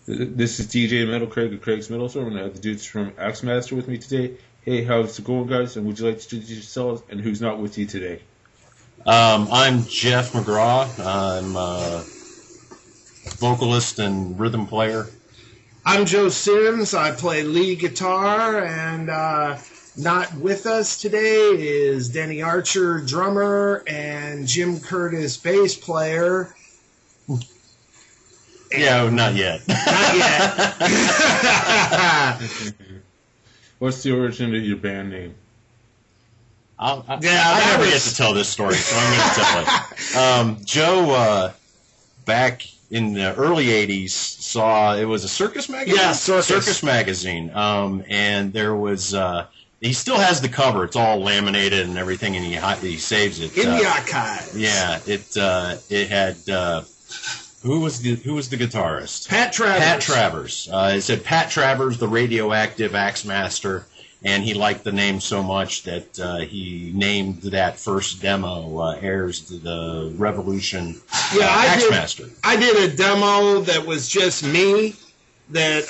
This is DJ Metal Craig of Craig's Metal Store, and I have the dudes from AXEMASTER with me today. Hey, how's it going, guys? And would you like to introduce yourselves, and who's not with you today? I'm Jeff McGraw. I'm a vocalist and rhythm player. I'm Joe Sims. I play lead guitar, and not with us today is Denny Archer, drummer, and Jim Curtis, bass player. Yeah, not yet. Not yet. What's the origin of your band name? I never get to tell this story, so I'm going to tell it. Joe, back in the early 80s, saw, it was a circus magazine? Yeah, Circus magazine. And there was, he still has the cover. It's all laminated and everything, and he saves it. In the archives. Yeah, it had... Who was the guitarist? Pat Travers. Pat Travers. It said Pat Travers, the radioactive AXEMASTER, and he liked the name so much that he named that first demo Heirs to the Revolution AXEMASTER. I did a demo that was just me, that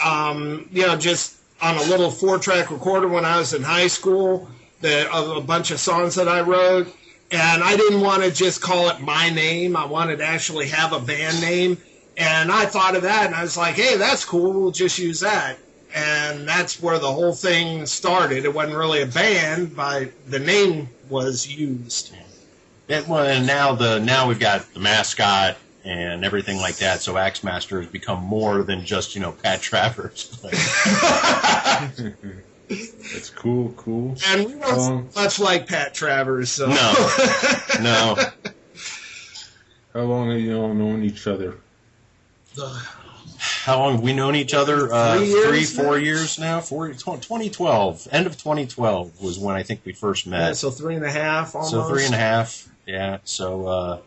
just on a little 4-track recorder when I was in high school, of a bunch of songs that I wrote. And I didn't want to just call it my name. I wanted to actually have a band name. And I thought of that, and I was like, hey, that's cool. We'll just use that. And that's where the whole thing started. It wasn't really a band, but the name was used. And now we've got the mascot and everything like that. So AXEMASTER has become more than just, Pat Travers. That's cool. And we weren't much like Pat Travers, so. No. How long have you all known each other? How long have we known each other? 4 years now. 2012. End of 2012 was when I think we first met. Yeah, so 3.5 almost. So 3.5, yeah. So,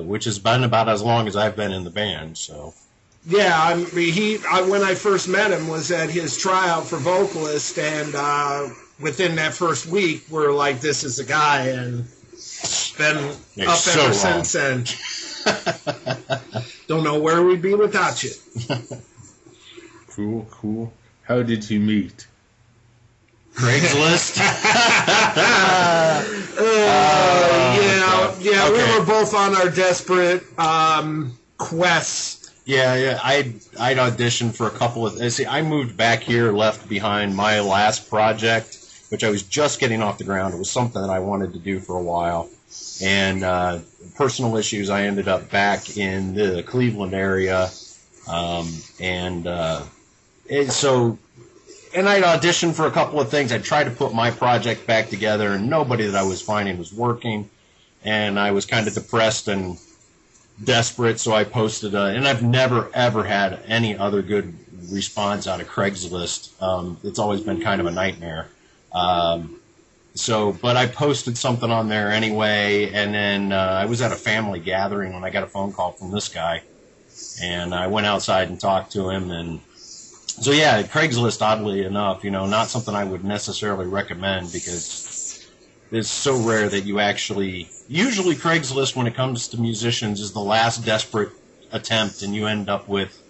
which has been about as long as I've been in the band, so. Yeah, when I first met him was at his tryout for vocalist, and within that first week, we're like, this is the guy, and been up ever since then. Don't know where we'd be without you. Cool. How did you meet? Craigslist? Yeah, okay. We were both on our desperate quests. Yeah, I'd auditioned for a couple of... See, I moved back here, left behind my last project, which I was just getting off the ground. It was something that I wanted to do for a while. And personal issues, I ended up back in the Cleveland area. And I'd auditioned for a couple of things. I tried to put my project back together, and nobody that I was finding was working. And I was kind of depressed and desperate, so I posted and I've never ever had any other good response out of Craigslist. It's always been kind of a nightmare. But I posted something on there anyway, and then I was at a family gathering when I got a phone call from this guy, and I went outside and talked to him, and so yeah, Craigslist, oddly enough, not something I would necessarily recommend because it's so rare that you actually... Usually Craigslist, when it comes to musicians, is the last desperate attempt, and you end up with...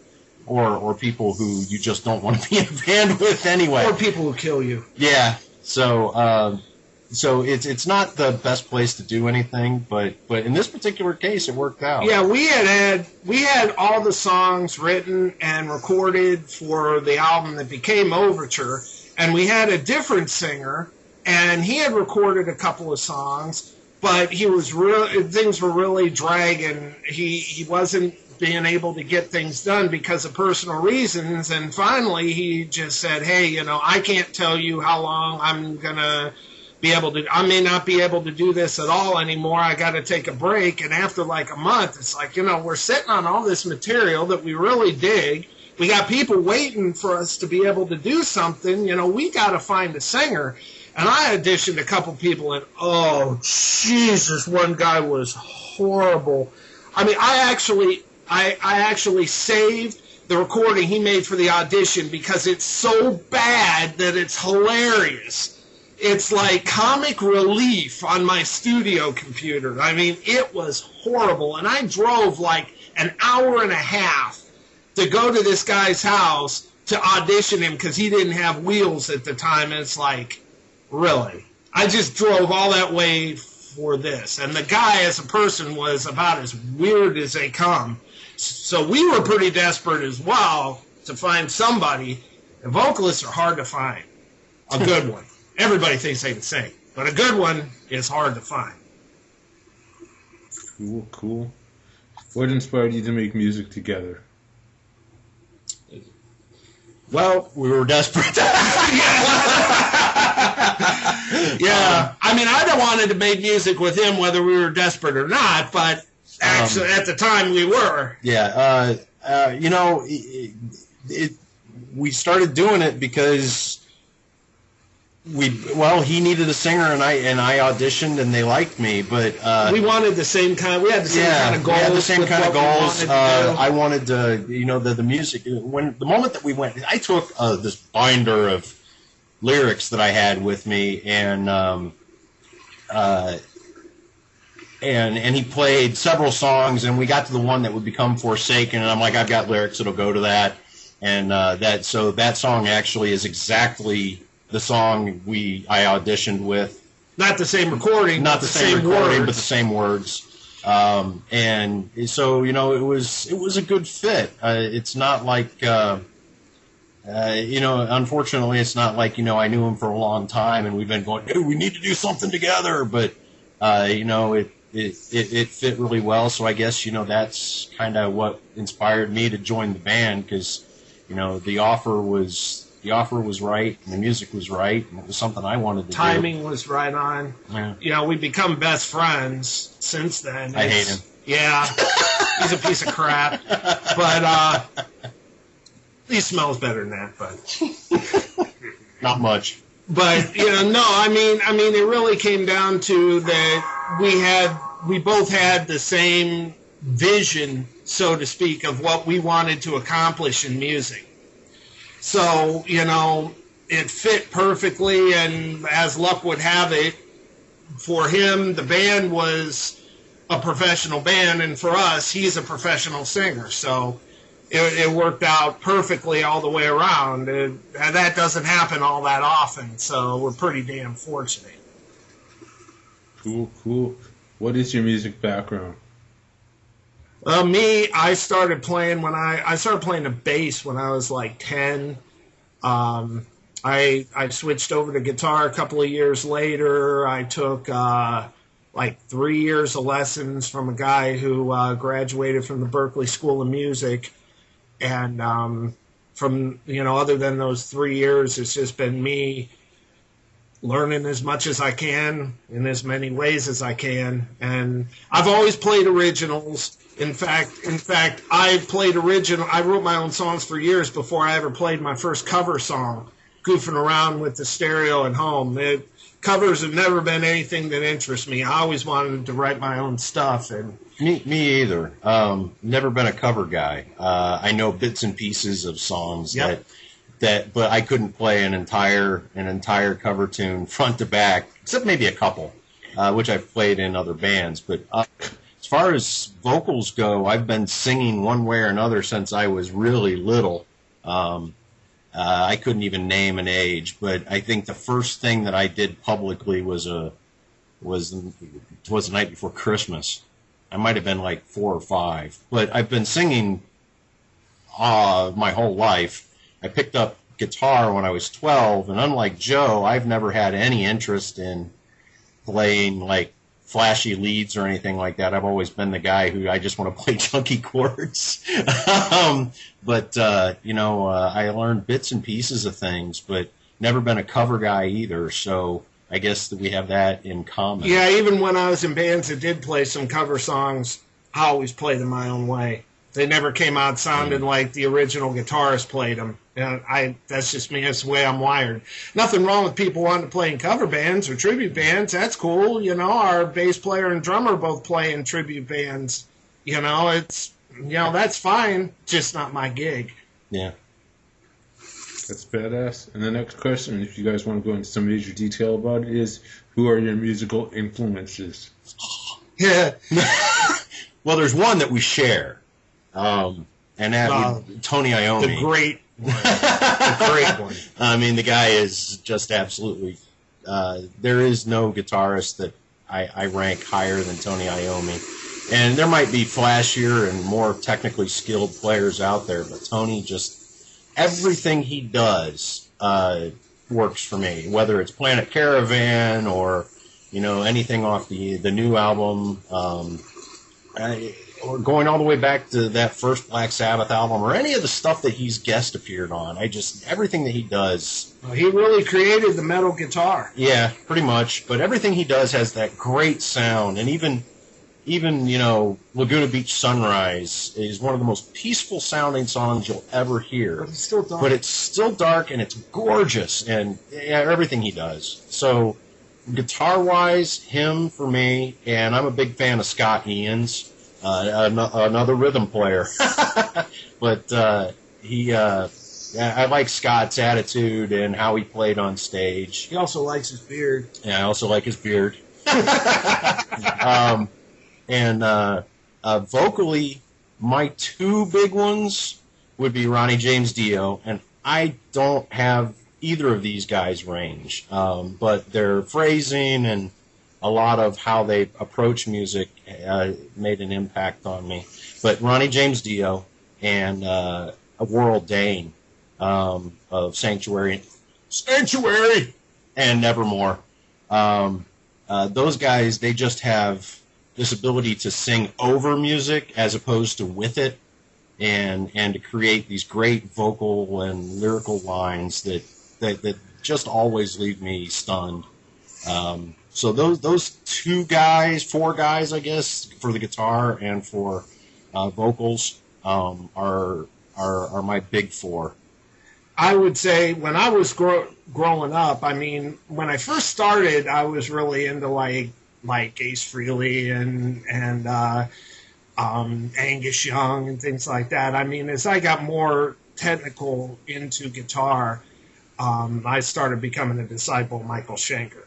Or people who you just don't want to be in a band with anyway. Or people who kill you. Yeah. So it's not the best place to do anything, but in this particular case, it worked out. Yeah, we had all the songs written and recorded for the album that became Overture, and we had a different singer, and he had recorded a couple of songs, but things were really dragging. He wasn't being able to get things done because of personal reasons, and finally he just said, hey, I can't tell you how long I'm gonna be able to... I may not be able to do this at all anymore. I got to take a break. And after like a month, it's like, we're sitting on all this material that we really dig. We got people waiting for us to be able to do something. We got to find a singer. And I auditioned a couple people, and oh, Jesus, one guy was horrible. I mean, I actually saved the recording he made for the audition because it's so bad that it's hilarious. It's like comic relief on my studio computer. I mean, it was horrible. And I drove like an hour and a half to go to this guy's house to audition him because he didn't have wheels at the time. And it's like, really? I just drove all that way for this. And the guy as a person was about as weird as they come. So we were pretty desperate as well to find somebody. And vocalists are hard to find. A good one. Everybody thinks they can sing. But a good one is hard to find. Cool, cool. What inspired you to make music together? Well, we were desperate. Yeah. I mean, I wanted to make music with him whether we were desperate or not, but actually at the time we were. Yeah. You know, we started doing it because he needed a singer and I auditioned and they liked me, but we wanted the same kind. We had the same kind of goals. We had the same kind of goals. I wanted to, you know, the music. When the moment that we went, I took this binder of lyrics that I had with me, and he played several songs, and we got to the one that would become Forsaken, and I'm like, I've got lyrics that'll go to that, and that song actually is exactly the song I auditioned with. Not the same recording. Not the same recording, but the same words. And so, you know, it was a good fit. It's not like, you know, unfortunately, it's not like, you know, I knew him for a long time and we've been going, hey, we need to do something together. But, you know, it fit really well. So I guess, you know, that's kind of what inspired me to join the band because, you know, the offer was right and the music was right and it was something I wanted to do. Timing was right on. Yeah. You know, we've become best friends since then. I hate him. Yeah. He's a piece of crap. But he smells better than that, but not much. But, you know, no, I mean it really came down to that we both had the same vision, so to speak, of what we wanted to accomplish in music. So, you know, it fit perfectly, and as luck would have it, for him, the band was a professional band, and for us, he's a professional singer. So it worked out perfectly all the way around. And that doesn't happen all that often, so we're pretty damn fortunate. Cool, cool. What is your music background? I started playing the bass when I was like 10. I switched over to guitar a couple of years later. I took like 3 years of lessons from a guy who graduated from the Berklee School of Music. And from, you know, other than those 3 years, it's just been me learning as much as I can in as many ways as I can. And I've always played originals. In fact, I wrote my own songs for years before I ever played my first cover song, goofing around with the stereo at home. Covers have never been anything that interests me. I always wanted to write my own stuff. And me either. Never been a cover guy. I know bits and pieces of songs but I couldn't play an entire cover tune front to back, except maybe a couple, which I've played in other bands. But as far as vocals go, I've been singing one way or another since I was really little. I couldn't even name an age, but I think the first thing that I did publicly was the night before Christmas. I might have been like 4 or 5, but I've been singing my whole life. I picked up guitar when I was 12, and unlike Joe, I've never had any interest in playing like flashy leads or anything like that. I've always been the guy who I just want to play chunky chords. But you know, I learned bits and pieces of things, but never been a cover guy either. So I guess that we have that in common. Yeah, even when I was in bands that did play some cover songs, I always played them my own way. They never came out sounding like the original guitarist played them. And that's just me. That's the way I'm wired. Nothing wrong with people wanting to play in cover bands or tribute bands. That's cool. You know, our bass player and drummer both play in tribute bands. You know, that's fine. Just not my gig. Yeah. That's badass. And the next question, if you guys want to go into some major detail about it, is who are your musical influences? Yeah. Well, there's one that we share. And and that Tony Iommi, the great one. The great one. I mean, the guy is just absolutely. There is no guitarist that I rank higher than Tony Iommi, and there might be flashier and more technically skilled players out there, but Tony just everything he does works for me. Whether it's Planet Caravan or anything off the new album. Or going all the way back to that first Black Sabbath album, or any of the stuff that he's guest appeared on. Everything that he does. Well, he really created the metal guitar. Yeah, pretty much. But everything he does has that great sound, and even Laguna Beach Sunrise is one of the most peaceful sounding songs you'll ever hear. But it's still dark. But it's still dark, and it's gorgeous, and everything he does. So, guitar-wise, him for me, and I'm a big fan of Scott Ian's. Another rhythm player, but I like Scott's attitude and how he played on stage. He also likes his beard. Yeah, I also like his beard. Vocally, my two big ones would be Ronnie James Dio, and I don't have either of these guys' range, but their phrasing and a lot of how they approach music made an impact on me. But Ronnie James Dio and Worrell Dane of Sanctuary, and Nevermore. Those guys, they just have this ability to sing over music as opposed to with it, and to create these great vocal and lyrical lines that just always leave me stunned. So those four guys, I guess, for the guitar and for vocals, are my big four. I would say when I was growing up, I mean, when I first started, I was really into like Ace Frehley and Angus Young and things like that. I mean, as I got more technical into guitar, I started becoming a disciple of Michael Schenker.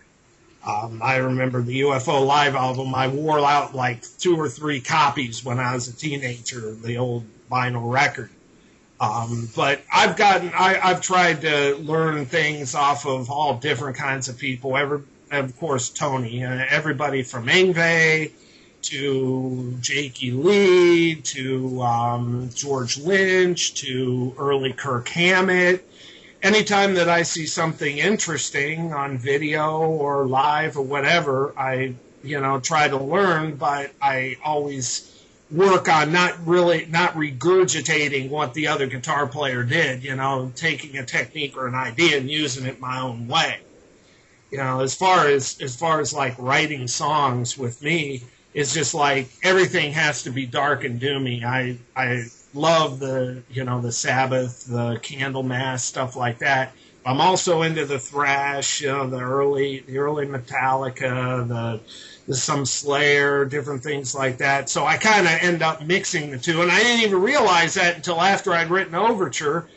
I remember the UFO Live album. I wore out like 2 or 3 copies when I was a teenager, the old vinyl record. But I've tried to learn things off of all different kinds of people. Of course, Tony, everybody from Yngwie to Jakey Lee to George Lynch to early Kirk Hammett. Anytime that I see something interesting on video or live or whatever, I try to learn, but I always work on not regurgitating what the other guitar player did, taking a technique or an idea and using it my own way. As far as like writing songs with me, it's just like everything has to be dark and doomy. I love the Sabbath, the Candlemass, stuff like that. I'm also into the thrash, the early Metallica, some Slayer, different things like that. So I kind of end up mixing the two, and I didn't even realize that until after I'd written Overture,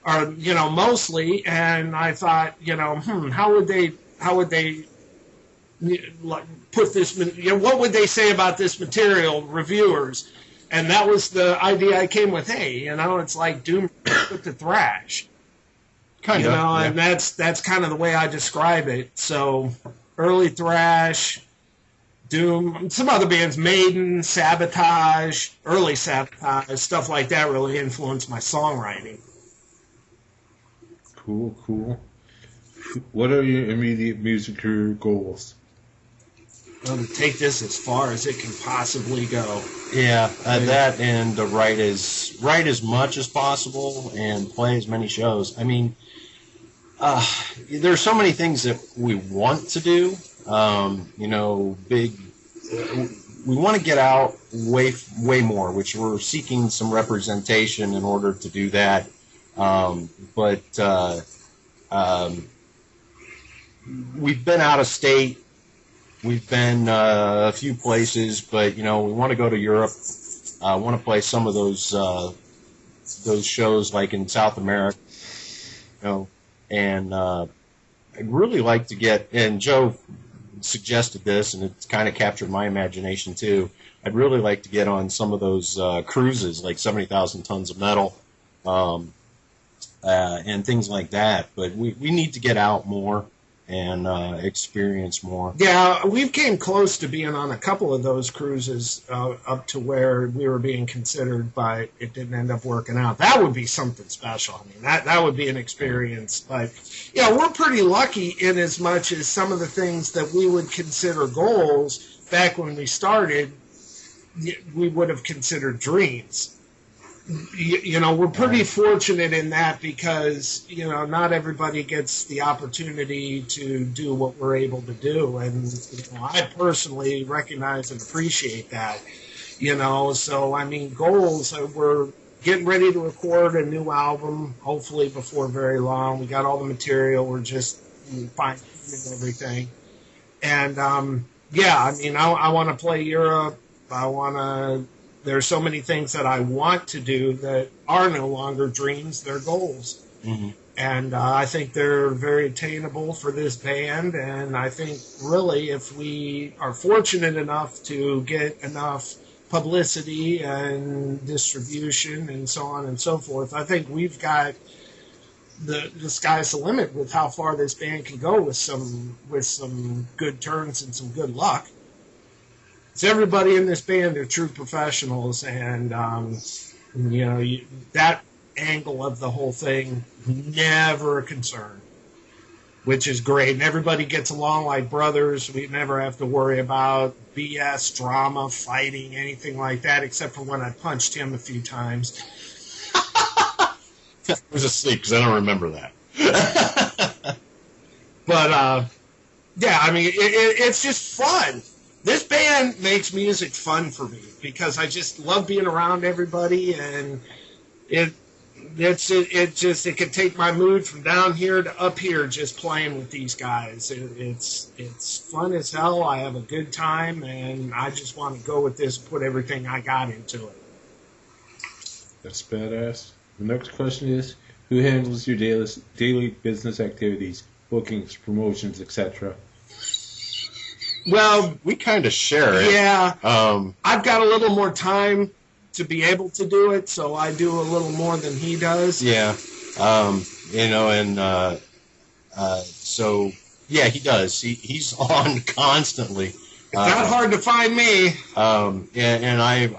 or mostly. And I thought, how would they put this? What would they say about this material, reviewers? And that was the idea I came with. Hey, it's like doom with the thrash, kind of, yeah. And that's kind of the way I describe it. So early thrash, doom, some other bands, Maiden, Sabotage, early Sabotage, stuff like that really influenced my songwriting. Cool. What are your immediate music career goals? To take this as far as it can possibly go. Yeah, that and to write as much as possible and play as many shows. I mean, there's so many things that we want to do. We want to get out way more, which we're seeking some representation in order to do that. But we've been out of state. We've been a few places, but we want to go to Europe. I want to play some of those shows like in South America, and I'd really like to get. And Joe suggested this, and it's kind of captured my imagination too. I'd really like to get on some of those cruises, like 70,000 tons of metal, and things like that. But we need to get out more and experience more. Yeah, we came close to being on a couple of those cruises up to where we were being considered, but it didn't end up working out. That would be something special. I mean, that would be an experience. But, yeah, we're pretty lucky in as much as some of the things that we would consider goals back when we started, we would have considered dreams. You know, we're pretty fortunate in that because, you know, not everybody gets the opportunity to do what we're able to do. And you know, I personally recognize and appreciate that, you know. So, I mean, goals, we're getting ready to record a new album, hopefully before very long. We got all the material. We're just fine-tuning everything. And, yeah, I mean, I want to play Europe. I want to... There's so many things that I want to do that are no longer dreams, they're goals. Mm-hmm. And I think they're very attainable for this band. And I think really if we are fortunate enough to get enough publicity and distribution and so on and so forth, I think we've got the sky's the limit with how far this band can go with some good turns and some good luck. Everybody in this band are true professionals, and you know, that angle of the whole thing never a concern, which is great. And everybody gets along like brothers. We never have to worry about BS, drama, fighting, anything like that, except for when I punched him a few times. I was asleep because I don't remember that. But yeah, I mean, it's just fun. This band makes music fun for me because I just love being around everybody, and it can take my mood from down here to up here just playing with these guys. It's fun as hell. I have a good time, and I just want to go with this and put everything I got into it. That's badass. The next question is, who handles your daily business activities, bookings, promotions, etc.? Well, we kind of share it. Yeah. I've got a little more time to be able to do it, so I do a little more than he does. Yeah. You know, and so, yeah, he does. He's on constantly. It's not hard to find me. And I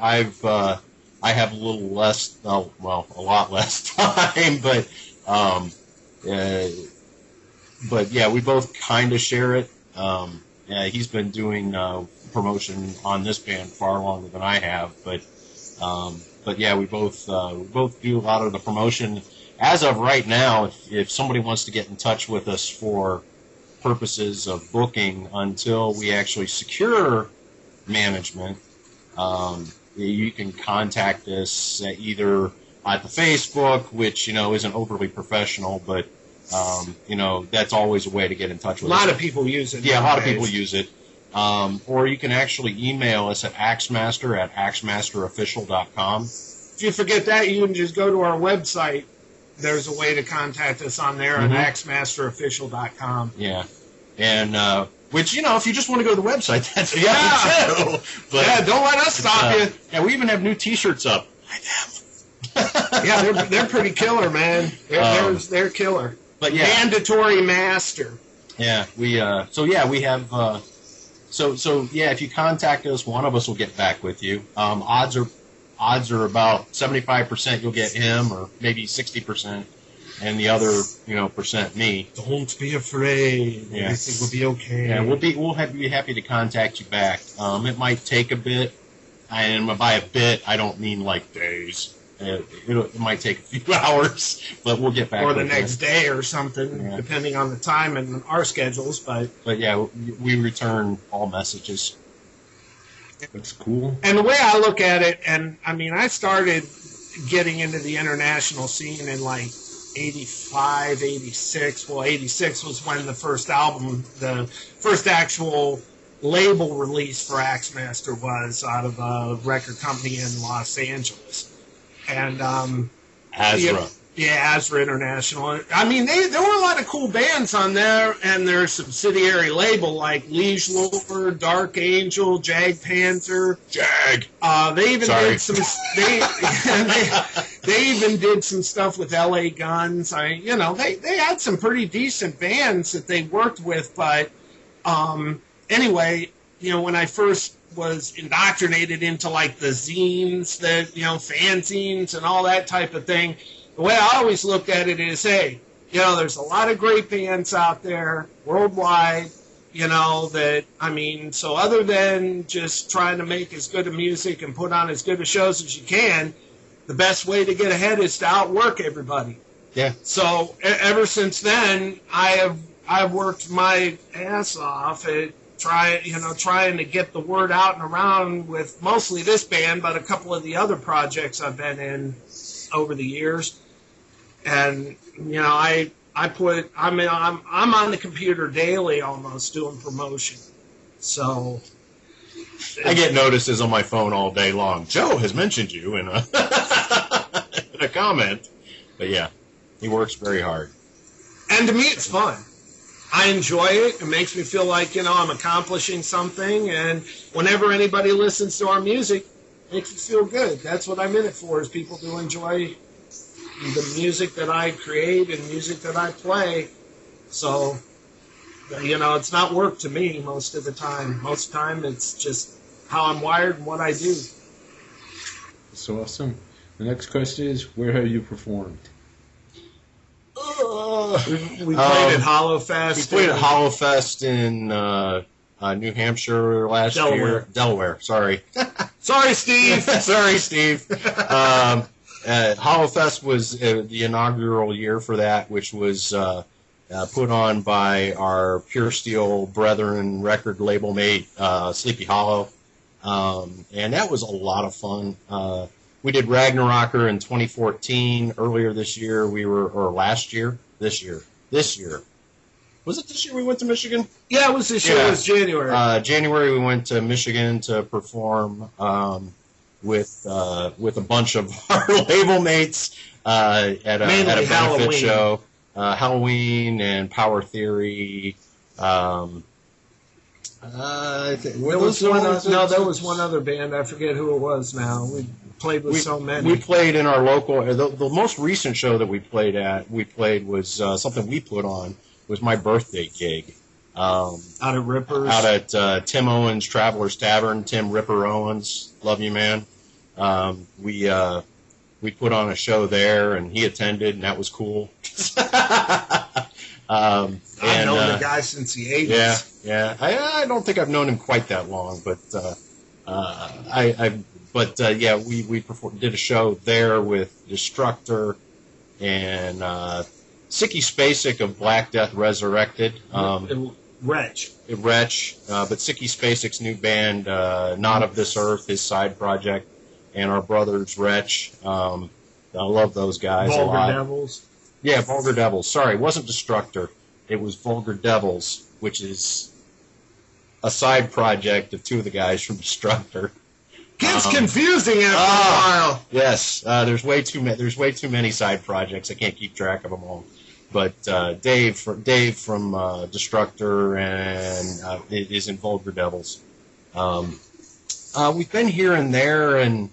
have a little less, well, a lot less time, but yeah, we both kind of share it. Yeah, he's been doing promotion on this band far longer than I have, but yeah, we both do a lot of the promotion. As of right now, if somebody wants to get in touch with us for purposes of booking until we actually secure management, you can contact us either at the Facebook, which, you know, isn't overly professional, but you know, that's always a way to get in touch with us. A lot of people use it. Yeah, a lot of people use it. Or you can actually email us at AXEMASTER@AXEMASTERofficial.com. If you forget that, you can just go to our website. There's a way to contact us on there at AXEMASTERofficial.com. Yeah. And, which, you know, if you just want to go to the website, that's the other too. But, yeah, don't let us stop you. Yeah, we even have new T-shirts up. Yeah, they're pretty killer, man. They're killer. But yeah, mandatory master. Yeah, we have so yeah. If you contact us, one of us will get back with you. Odds are about 75% you'll get him, or maybe 60%, and the other percent me. Don't be afraid. Yeah. Everything will be okay. Yeah, we'll be happy to contact you back. It might take a bit, and by a bit I don't mean like days. It might take a few hours, but we'll get back. Or the next day or something, depending on the time and our schedules. But yeah, we return all messages. That's cool. And the way I look at it, and I mean, I started getting into the international scene in like 85, 86. Well, 86 was when the first actual label release for AXEMASTER was out of a record company in Los Angeles. And Azra. Yeah, Azra International. I mean, there were a lot of cool bands on there, and their subsidiary label like Liege Lord, Dark Angel, Jag Panther. Jag. They even Sorry. did some. They even did some stuff with L.A. Guns. They had some pretty decent bands that they worked with. But anyway, when I first was indoctrinated into like the zines, fanzines and all that type of thing. The way I always looked at it is, hey, there's a lot of great bands out there worldwide, so other than just trying to make as good a music and put on as good a shows as you can, the best way to get ahead is to outwork everybody. Yeah. So ever since then, I've worked my ass off at trying to get the word out and around with mostly this band, but a couple of the other projects I've been in over the years. And I'm on the computer daily almost doing promotion. So I get notices on my phone all day long. Joe has mentioned you in a in a comment. But yeah, he works very hard. And to me it's fun. I enjoy it. It makes me feel like, I'm accomplishing something, and whenever anybody listens to our music, it makes me feel good. That's what I'm in it for, is people to enjoy the music that I create and music that I play. So, it's not work to me most of the time. Most of the time, it's just how I'm wired and what I do. So awesome. The next question is, where have you performed? We played at Hollowfest. We played at Hollowfest in New Hampshire last year. Delaware, sorry. Sorry, Steve. Sorry, Steve. Hollowfest was the inaugural year for that, which was put on by our Pure Steel brethren record label mate, Sleepy Hollow. And that was a lot of fun. We did Ragnarocker in 2014. Earlier this year, this year. Was it this year we went to Michigan? Yeah, it was this year. It was January. January we went to Michigan to perform with a bunch of our label mates at a benefit Halloween. show. Halloween and Power Theory. There was one other band. I forget who it was now. We played with so many. We played in our local. The most recent show that we played was something we put on. Was my birthday gig. Out at Rippers. Out at Tim Owens Travelers Tavern. Tim Ripper Owens, love you, man. We put on a show there, and he attended, and that was cool. I've known the guy since the 80s. Yeah. I don't think I've known him quite that long, but we did a show there with Destructor and Sicky Spacek of Black Death Resurrected. Wretch. But Sicky Spacek's new band, Not of This Earth, his side project, and our brothers Wretch. I love those guys a lot. Vulgar Devils. Yeah, Vulgar Devils. Sorry, it wasn't Destructor. It was Vulgar Devils, which is a side project of two of the guys from Destructor. Gets confusing after a while. Yes, there's way too many side projects. I can't keep track of them all. But Dave from Destructor and is in Vulgar Devils. We've been here and there and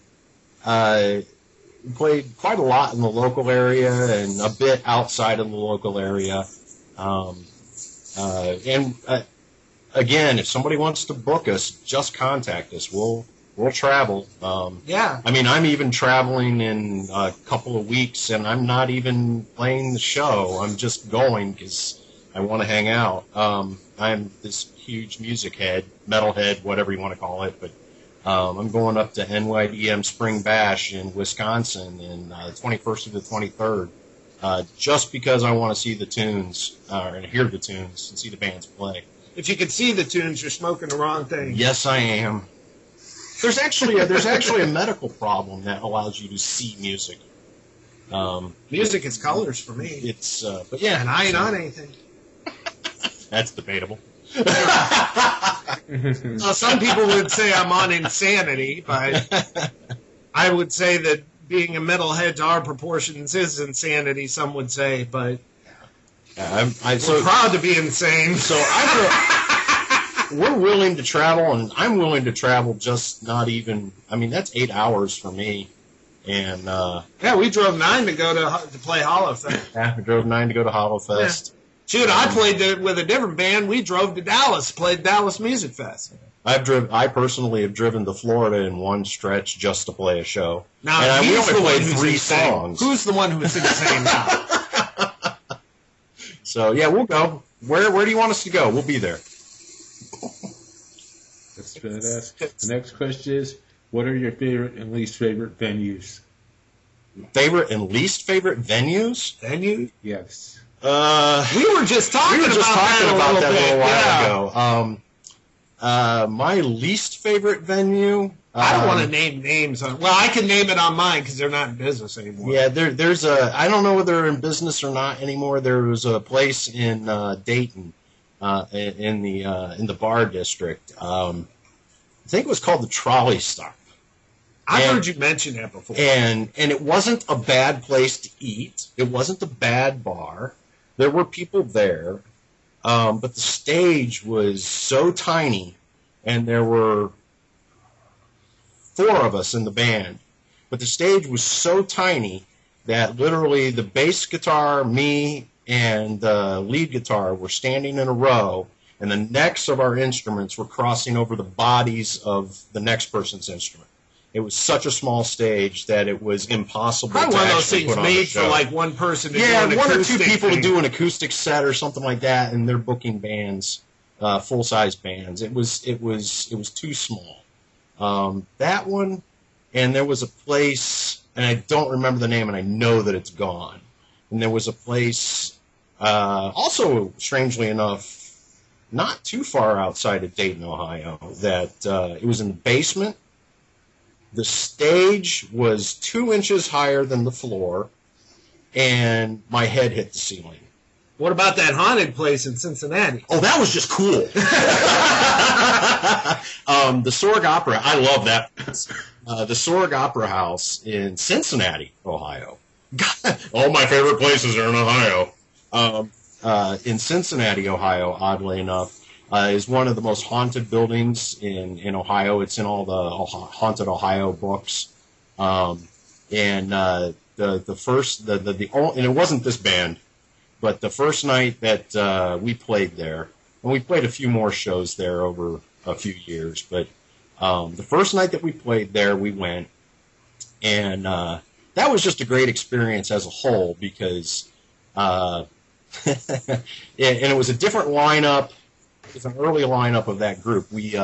played quite a lot in the local area and a bit outside of the local area. Again, if somebody wants to book us, just contact us. We'll travel. Yeah. I mean, I'm even traveling in a couple of weeks, and I'm not even playing the show. I'm just going because I want to hang out. I'm this huge music head, metal head, whatever you want to call it, but I'm going up to NYDM Spring Bash in Wisconsin in the 21st to the 23rd, just because I want to see the tunes, and hear the tunes, and see the bands play. If you could see the tunes, you're smoking the wrong thing. Yes, I am. There's actually a medical problem that allows you to see music. Music is colors for me. But yeah, and I ain't on anything. That's debatable. Well, some people would say I'm on insanity, but I would say that being a metalhead to our proportions is insanity, some would say, but we're proud to be insane. So we're willing to travel, and I'm willing to travel just not even, I mean, that's 8 hours for me. And yeah, we drove 9 to go to play Hollowfest. Yeah, we drove 9 to go to Hollowfest. Yeah. Shoot, I played with a different band. We drove to Dallas, played Dallas Music Fest. I personally have driven to Florida in one stretch just to play a show. Now, and we only played 3 songs. Who's the one who's insane now? So yeah, we'll go. Where do you want us to go? We'll be there. That's fantastic. The next question is, what are your favorite and least favorite venues? Favorite and least favorite venues? Venues? Yes. We were just talking about that a little while ago. My least favorite venue. I don't want to name names on. Well, I can name it on mine because they're not in business anymore. Yeah, there's a. I don't know whether they're in business or not anymore. There was a place in Dayton, in the bar district. I think it was called the Trolley Stop. I've heard you mention that before. And it wasn't a bad place to eat. It wasn't a bad bar. There were people there, but the stage was so tiny, and there were 4 of us in the band. But the stage was so tiny that literally the bass guitar, me, and the lead guitar were standing in a row, and the necks of our instruments were crossing over the bodies of the next person's instrument. It was such a small stage that it was impossible to actually put on a show. One of those things made for like one person to do an acoustic 1 or 2 people thing. to do an acoustic set or something like that, and they're booking bands, full-size bands. It was too small. That one, and there was a place, and I don't remember the name, and I know that it's gone. And there was a place, also strangely enough, not too far outside of Dayton, Ohio, that it was in the basement. The stage was 2 inches higher than the floor, and my head hit the ceiling. What about that haunted place in Cincinnati? Oh, that was just cool. The Sorg Opera, I love that. The Sorg Opera House in Cincinnati, Ohio. All my favorite places are in Ohio. In Cincinnati, Ohio, oddly enough, is one of the most haunted buildings in Ohio. It's in all the Haunted Ohio books. And it wasn't this band, but the first night that we played there, and we played a few more shows there over a few years, but the first night that we played there, we went, and that was just a great experience as a whole because, and it was a different lineup. It was an early lineup of that group. We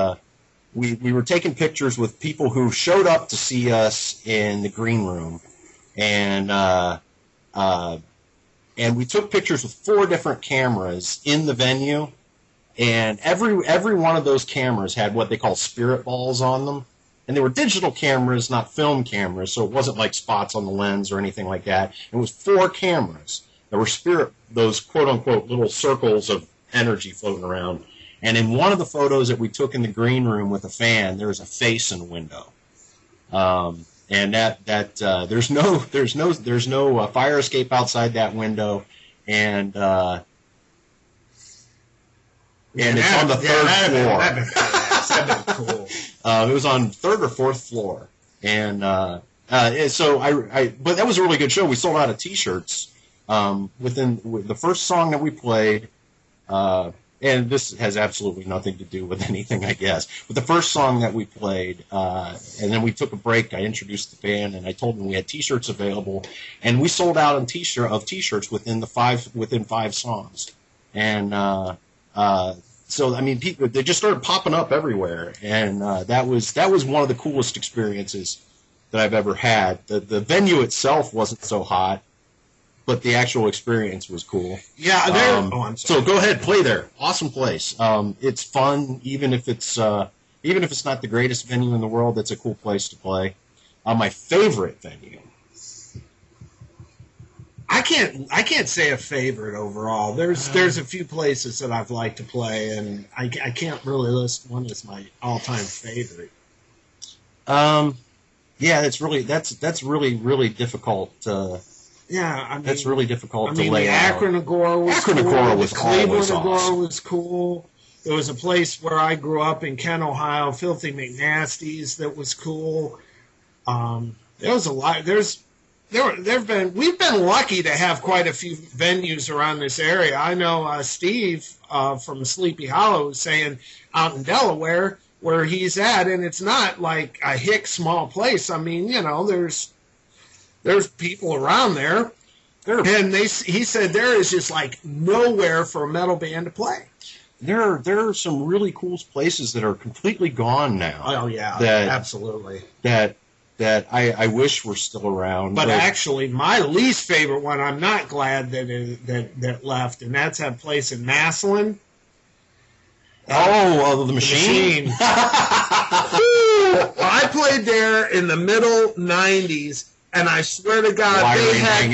were taking pictures with people who showed up to see us in the green room, and we took pictures with 4 different cameras in the venue, and every one of those cameras had what they call spirit balls on them, and they were digital cameras, not film cameras, so it wasn't like spots on the lens or anything like that. It was 4 cameras that were those quote unquote little circles of energy floating around. And in one of the photos that we took in the green room with a fan, there was a face in the window. And there's no fire escape outside that window, and it's on the 3rd floor. That'd be cool. It was on 3rd or 4th floor, and so but that was a really good show. We sold out of T-shirts within the first song that we played. And this has absolutely nothing to do with anything, I guess. But the first song that we played, and then we took a break. I introduced the band, and I told them we had T-shirts available, and we sold out of T-shirts within 5 songs. And so, I mean, people, they just started popping up everywhere, and that was one of the coolest experiences that I've ever had. The venue itself wasn't so hot, but the actual experience was cool. Yeah, so go ahead, play there. Awesome place. It's fun, even if it's not the greatest venue in the world. It's a cool place to play. My favorite venue. I can't say a favorite overall. There's a few places that I've liked to play, and I can't really list one as my all-time favorite. Yeah, that's really difficult. Yeah, I mean, that's really difficult to the lay out. Akron Agora was Akron cool. Agora was the Cleveland always Agora awesome. was cool. There was a place where I grew up in Kent, Ohio, Filthy McNasty's, that was cool. There was a lot. We've been lucky to have quite a few venues around this area. I know Steve from Sleepy Hollow was saying out in Delaware where he's at, and it's not like a hick small place. I mean, there's people around there, and he said there is just like nowhere for a metal band to play. There are some really cool places that are completely gone now. Oh yeah, absolutely. That I wish were still around. But actually, my least favorite one, I'm not glad that left, and that's that place in Massillon. The Machine. I played there in the middle 90s, and I swear to God, they had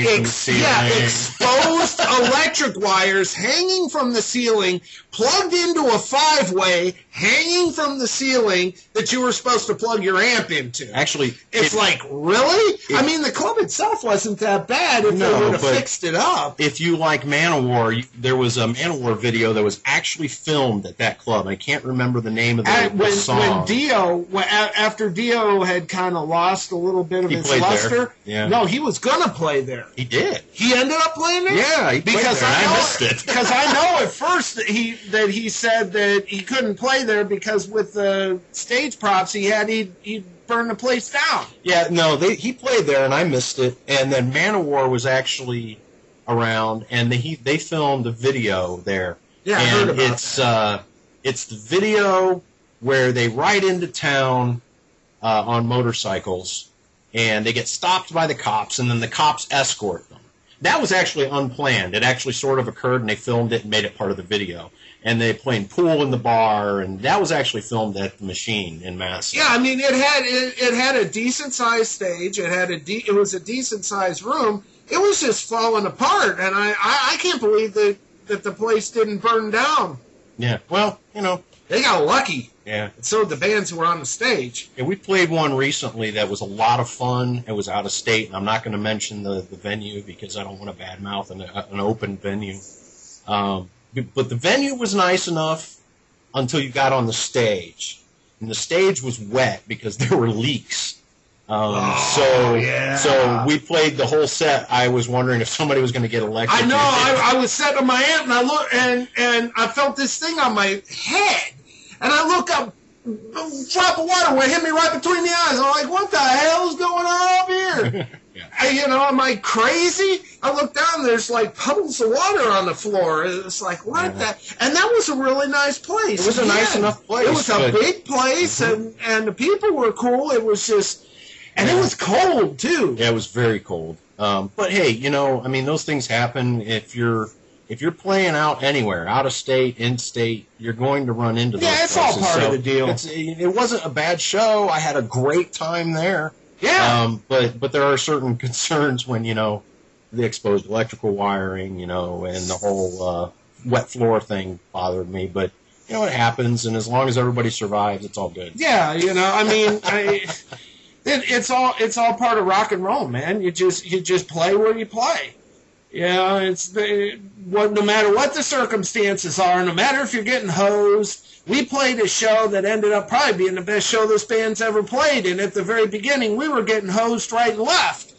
exposed electric wires hanging from the ceiling, plugged into a 5-way, hanging from the ceiling that you were supposed to plug your amp into. Actually, it's like, really? I mean, the club itself wasn't that bad if they would have fixed it up. If you like Manowar, there was a Manowar video that was actually filmed at that club. I can't remember the name of the song. After Dio had kind of lost a little bit of his luster, no, he was going to play there. He did. He ended up playing there? Yeah, he played there. I missed it. Because I know at first that he said that he couldn't play there because with the stage props he'd burn the place down. Yeah, no, he played there and I missed it. And then Manowar was actually around, and they filmed a video there. Yeah, I heard about that. It's the video where they ride into town on motorcycles, and they get stopped by the cops, and then the cops escort them. That was actually unplanned. It actually sort of occurred, and they filmed it and made it part of the video. And they played pool in the bar, and that was actually filmed at the Machine in Massillon. Yeah, I mean, it had a decent sized stage. It was a decent sized room. It was just falling apart, and I can't believe that the place didn't burn down. Yeah, well, they got lucky. Yeah. And so did the bands who were on the stage. Yeah, we played one recently that was a lot of fun. It was out of state, and I'm not going to mention the venue because I don't want to badmouth an open venue. But the venue was nice enough until you got on the stage. And the stage was wet because there were leaks. So we played the whole set. I was wondering if somebody was going to get electrocuted. I know. I was setting my amp, and I looked, and I felt this thing on my head. And I look up, a drop of water went hit me right between the eyes. I'm like, what the hell is going on up here? Am I crazy? I look down, there's like puddles of water on the floor. It's like, what the? And that was a really nice place. It was a nice enough place. It was a big place, and the people were cool. It was just, and it was cold, too. Yeah, it was very cold. But hey, those things happen. If you're playing out anywhere, out of state, in state, you're going to run into those places. Yeah, it's all part of the deal. It wasn't a bad show. I had a great time there. Yeah. But there are certain concerns when, the exposed electrical wiring, and the whole wet floor thing bothered me. But, it happens, and as long as everybody survives, it's all good. Yeah, it's all part of rock and roll, man. You just play where you play. Yeah, no matter what the circumstances are, no matter if you're getting hosed. We played a show that ended up probably being the best show this band's ever played, and at the very beginning, we were getting hosed right and left.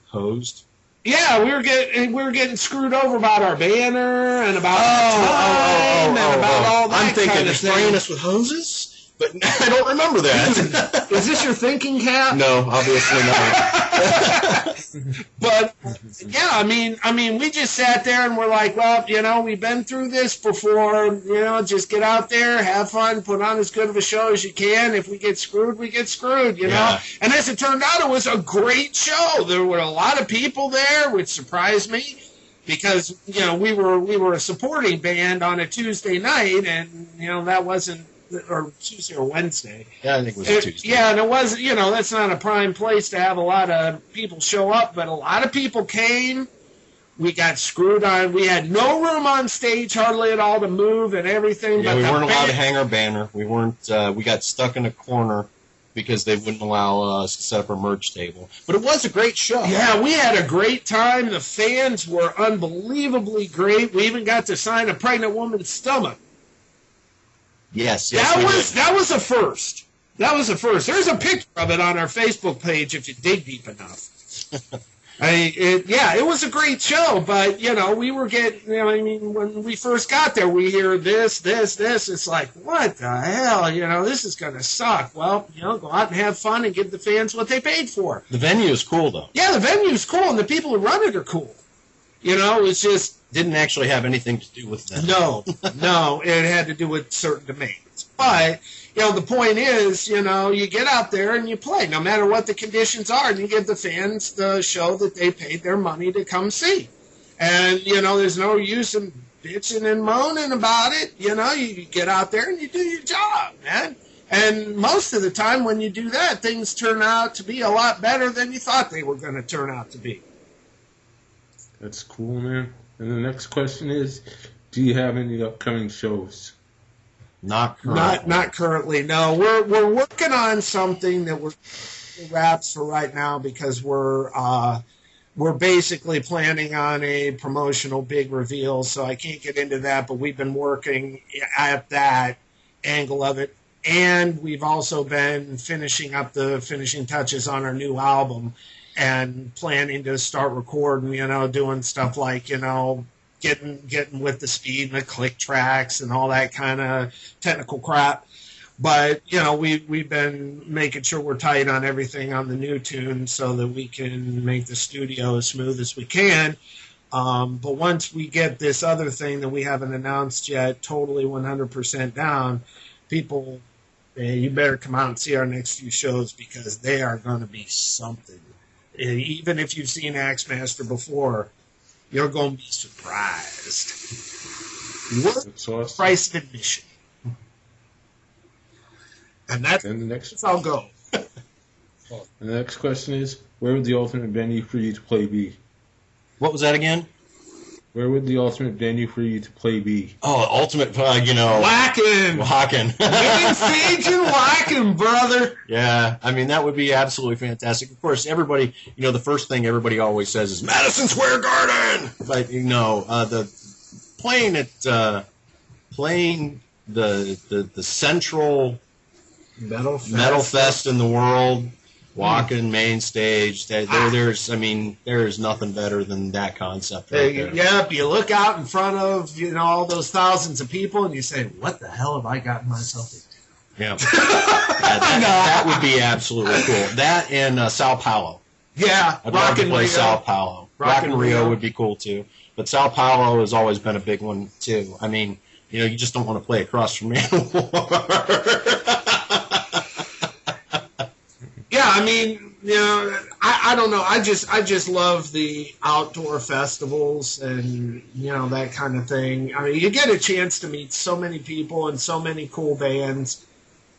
Hosed? Yeah, we were getting screwed over about our banner and about time and about all that. I'm thinking kind they're of spraying thing. us with hoses, but I don't remember that. Is this your thinking cap? No, obviously not. But yeah, I mean, we just sat there and we're like, well, we've been through this before. Just get out there, have fun, put on as good of a show as you can. If we get screwed, we get screwed. Yeah. And as it turned out, it was a great show. There were a lot of people there, which surprised me because we were a supporting band on a Tuesday night, and that wasn't. Or Tuesday or Wednesday. Yeah, I think it was a Tuesday. Yeah, and it was, that's not a prime place to have a lot of people show up, but a lot of people came. We got screwed on. We had no room on stage hardly at all to move and everything. Yeah, but we weren't allowed to hang our banner. We weren't. We got stuck in a corner because they wouldn't allow us to set up a merch table. But it was a great show. Yeah, we had a great time. The fans were unbelievably great. We even got to sign a pregnant woman's stomach. Yes, that was a first. That was a first. There's a picture of it on our Facebook page if you dig deep enough. It was a great show, but, we were getting, when we first got there, we hear this. It's like, what the hell? This is going to suck. Well, go out and have fun and give the fans what they paid for. The venue is cool, though. Yeah, the venue's cool, and the people who run it are cool. It's just... Didn't actually have anything to do with that. No, it had to do with certain demands. But, the point is, you get out there and you play, no matter what the conditions are, and you give the fans the show that they paid their money to come see. And, there's no use in bitching and moaning about it. You get out there and you do your job, man. And most of the time when you do that, things turn out to be a lot better than you thought they were going to turn out to be. That's cool, man. And the next question is, do you have any upcoming shows? Not currently. Not currently, no. We're working on something that we're wraps for right now because we're basically planning on a promotional big reveal, so I can't get into that, but we've been working at that angle of it. And we've also been finishing up the finishing touches on our new album and planning to start recording, doing stuff like, getting with the speed and the click tracks and all that kind of technical crap. But, we've been making sure we're tight on everything on the new tune so that we can make the studio as smooth as we can. But once we get this other thing that we haven't announced yet totally 100% down, people, you better come out and see our next few shows because they are going to be something. Even if you've seen AXEMASTER before, you're going to be surprised. That's awesome. Price of admission. And that's I'll go. And the next question is, where would the ultimate venue for you to play be? What was that again? Where would the ultimate venue for you to play be? Oh, ultimate, Wacken! Main stage in Wacken, brother! Yeah, that would be absolutely fantastic. Of course, everybody, the first thing everybody always says is Madison Square Garden! But, the playing the central Metal Fest in the world, Wacken main stage. There's nothing better than that concept. Right there. Yep, you look out in front of all those thousands of people, and you say, "What the hell have I gotten myself into?" Yeah, that would be absolutely cool. That and Sao Paulo. Yeah, I'd love to play Sao Paulo. Rock and Rio would be cool too, but Sao Paulo has always been a big one too. You just don't want to play across from me anymore. Yeah, I don't know. I just love the outdoor festivals and, that kind of thing. You get a chance to meet so many people and so many cool bands.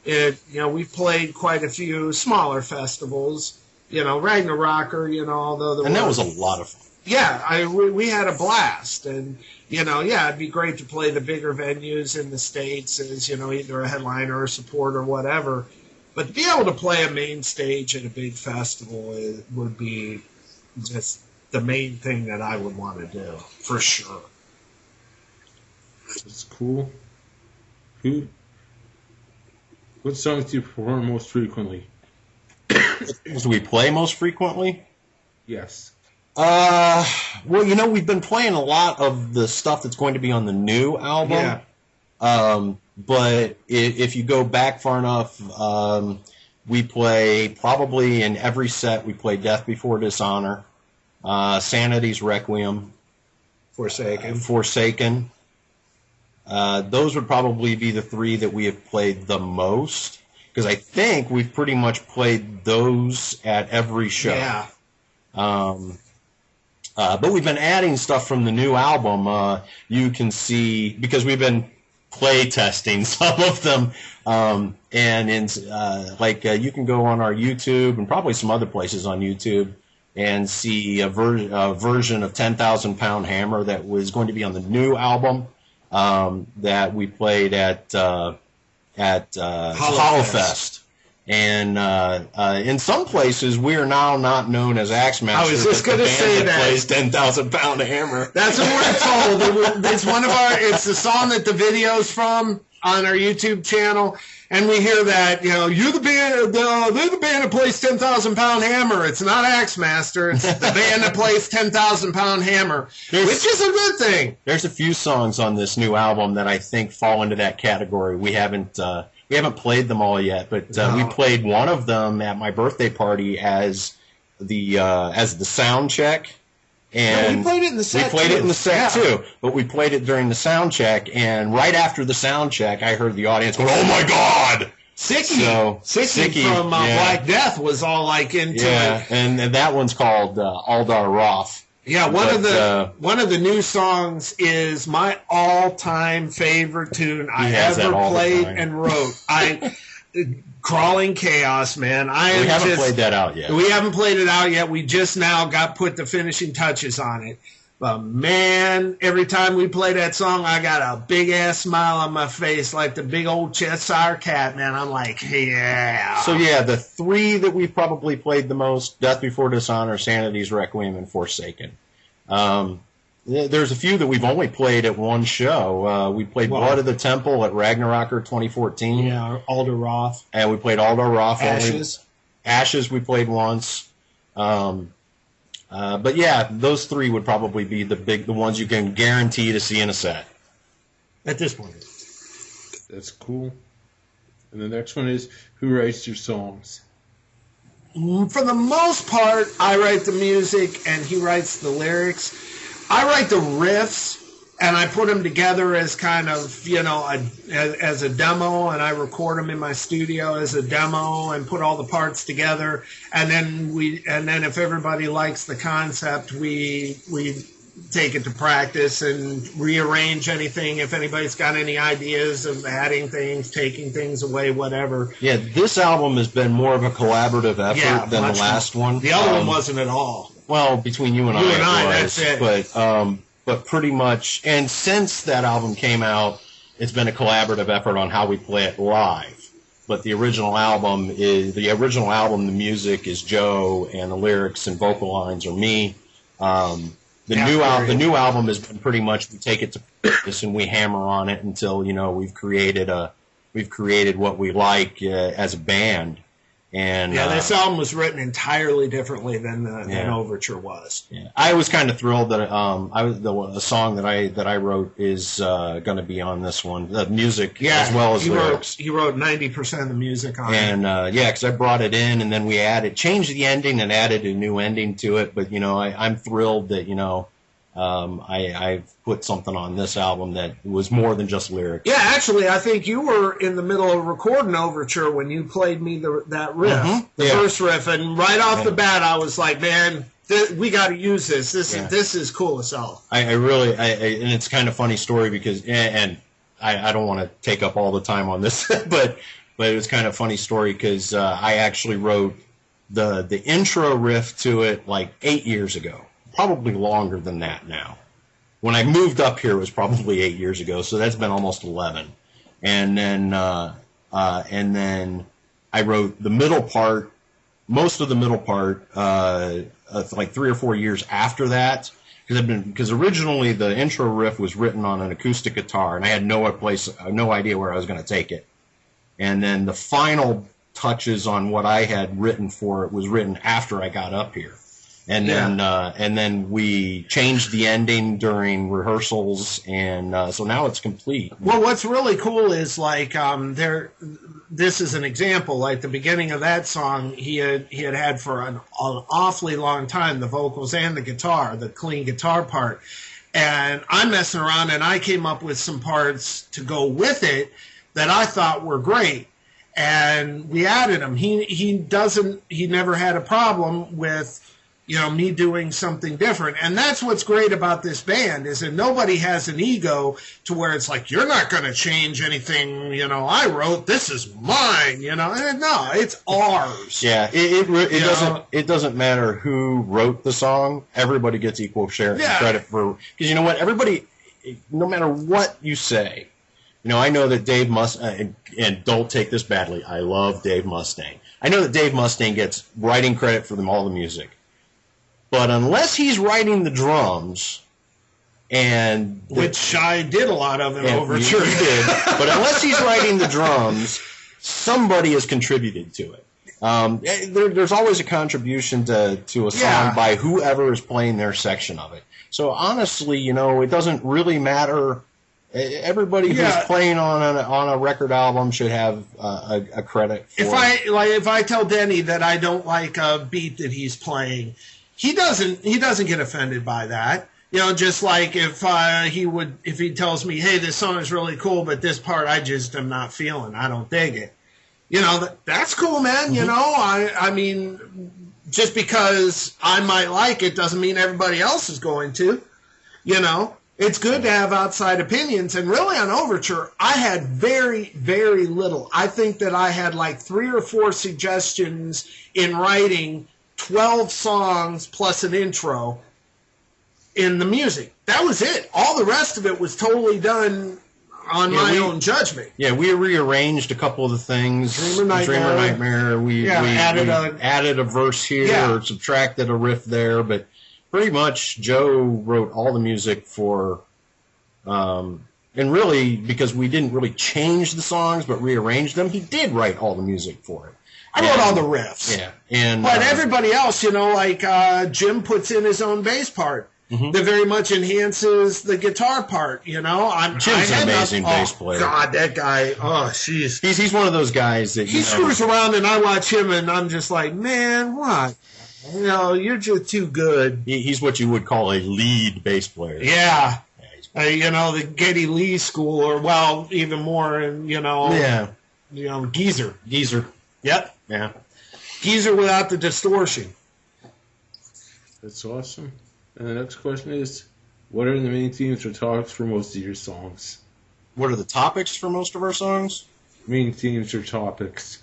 We've played quite a few smaller festivals, Ragnarocker, although and that was a lot of fun. Yeah, we had a blast. And, it'd be great to play the bigger venues in the States as, either a headliner or support or whatever. But to be able to play a main stage at a big festival would be just the main thing that I would want to do, for sure. That's cool. What songs do you perform most frequently? Do we play most frequently? Yes. Well, we've been playing a lot of the stuff that's going to be on the new album. Yeah. But if you go back far enough, we play probably in every set. We play Death Before Dishonor, Sanity's Requiem, Forsaken. Those would probably be the three that we have played the most, because I think we've pretty much played those at every show. Yeah. But we've been adding stuff from the new album. You can see, because we've been play testing some of them, you can go on our YouTube and probably some other places on YouTube and see a version of 10,000 Pound Hammer that was going to be on the new album that we played at Hollowfest. And in some places, we are now not known as AXEMASTER. I was just going to say that. Plays 10,000 Pound Hammer. That's what we're told. It's one of our. It's the song that the video's from on our YouTube channel, and we hear that you're the band. They're the band that plays 10,000 Pound Hammer. It's not AXEMASTER. It's the band that plays 10,000 Pound Hammer, which is a good thing. There's a few songs on this new album that I think fall into that category. We haven't played them all yet, but we played one of them at my birthday party as the sound check. And we played it in the set. Too, but we played it during the sound check, and right after the sound check, I heard the audience go, "Oh my God!" Sicky from Black Death was all like into it. Yeah, and that one's called Aldar Roth. Yeah, one of the new songs is my all-time favorite tune I ever played and wrote. Crawling Chaos, man. We haven't played that out yet. We haven't played it out yet. We just now put the finishing touches on it. But man, every time we play that song, I got a big ass smile on my face, like the big old Cheshire cat, man. I'm like, yeah. So yeah, the three that we probably played the most: Death Before Dishonor, Sanity's Requiem, and Forsaken. There's a few that we've only played at one show. We played Blood of the Temple at Ragnarocker 2014. Yeah, Aldar Roth. And we played Aldar Roth. Ashes. Ashes we played once. But yeah, those three would probably be the ones you can guarantee to see in a set. At this point. That's cool. And the next one is, who writes your songs? For the most part, I write the music and he writes the lyrics. I write the riffs and I put them together as kind of, as a demo, and I record them in my studio as a demo and put all the parts together. And then if everybody likes the concept, we take it to practice and rearrange anything. If anybody's got any ideas of adding things, taking things away, whatever. Yeah, this album has been more of a collaborative effort than the last one. The other one wasn't at all. Well, between you and I, that's it. But pretty much, and since that album came out, it's been a collaborative effort on how we play it live. But the original album, the music is Joe, and the lyrics and vocal lines are me. The new album has been pretty much, we take it to practice and we hammer on it until we've created what we like as a band. And this album was written entirely differently than Overture was. Yeah. I was kind of thrilled that the song that I wrote is going to be on this one. The music as well as lyrics. He wrote 90% of the music on it. And because I brought it in and then we changed the ending and added a new ending to it. But I'm thrilled that I've put something on this album that was more than just lyrics. Yeah, actually, I think you were in the middle of recording Overture when you played me that riff, first riff, and right off the bat, I was like, man, we got to use this. This is cool as hell. I really, and it's kind of funny story because, and I don't want to take up all the time on this, but it was kind of funny story because I actually wrote the intro riff to it like 8 years ago. Probably longer than that now. When I moved up here, it was probably 8 years ago, so that's been almost 11. And then I wrote the middle part, most of the middle part, like 3 or 4 years after that, because originally the intro riff was written on an acoustic guitar, and I had no idea where I was going to take it. And then the final touches on what I had written for it was written after I got up here. And then we changed the ending during rehearsals, and so now it's complete. Well, what's really cool is like this is an example. Like the beginning of that song, he had for an awfully long time the vocals and the guitar, the clean guitar part. And I'm messing around, and I came up with some parts to go with it that I thought were great. And we added them. He never had a problem with me doing something different. And that's what's great about this band is that nobody has an ego to where it's like, you're not going to change anything, I wrote, this is mine, And no, it's ours. Yeah, it doesn't matter who wrote the song. Everybody gets equal share credit for, because you know what, everybody, no matter what you say, I know that Dave Mustaine, and don't take this badly, I love Dave Mustaine. I know that Dave Mustaine gets writing credit for all the music. But unless he's writing the drums, which I did a lot of in Overture. You did. But unless he's writing the drums, somebody has contributed to it. There's always a contribution to a song by whoever is playing their section of it. So honestly, it doesn't really matter. Everybody who's playing on a record album should have a credit for if I tell Denny that I don't like a beat that he's playing, he doesn't get offended by that. Just like if he tells me, hey, this song is really cool, but this part I just am not feeling. I don't dig it. That's cool, man. I mean, just because I might like it doesn't mean everybody else is going to. It's good to have outside opinions. And really on Overture, I had very, very little. I think that I had like 3 or 4 suggestions in writing 12 songs plus an intro in the music. That was it. All the rest of it was totally done on my own judgment. Yeah, we rearranged a couple of the things. Dreamer Nightmare. We added a verse here or subtracted a riff there, but pretty much Joe wrote all the music for, and really, because we didn't really change the songs but rearrange them, he did write all the music for it. I wrote all the riffs. Yeah. But everybody else, Jim puts in his own bass part. Mm-hmm. That very much enhances the guitar part, Jim's an amazing bass player. God, that guy, jeez. He's one of those guys that, he screws around and I watch him and I'm just like, man, what? You're just too good. He's what you would call a lead bass player. Yeah. The Geddy Lee school, or, even more, and, Geezer. Yep. Yeah. Geezer without the distortion. That's awesome. And the next question is, what are the main themes or topics for most of your songs? What are the topics for most of our songs? Main themes or topics.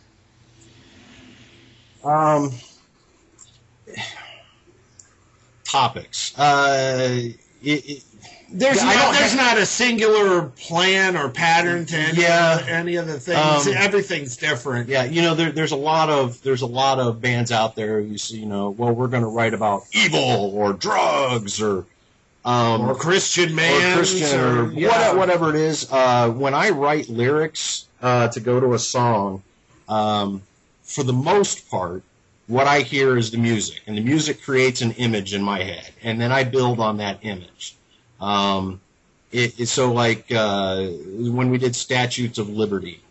Topics. There's not a singular plan or pattern to any of the things. Everything's different. Yeah, there's a lot of bands out there who say, we're going to write about evil or drugs or Christian man or whatever it is. When I write lyrics to go to a song, for the most part, what I hear is the music, and the music creates an image in my head, and then I build on that image. So like when we did Statutes of Liberty,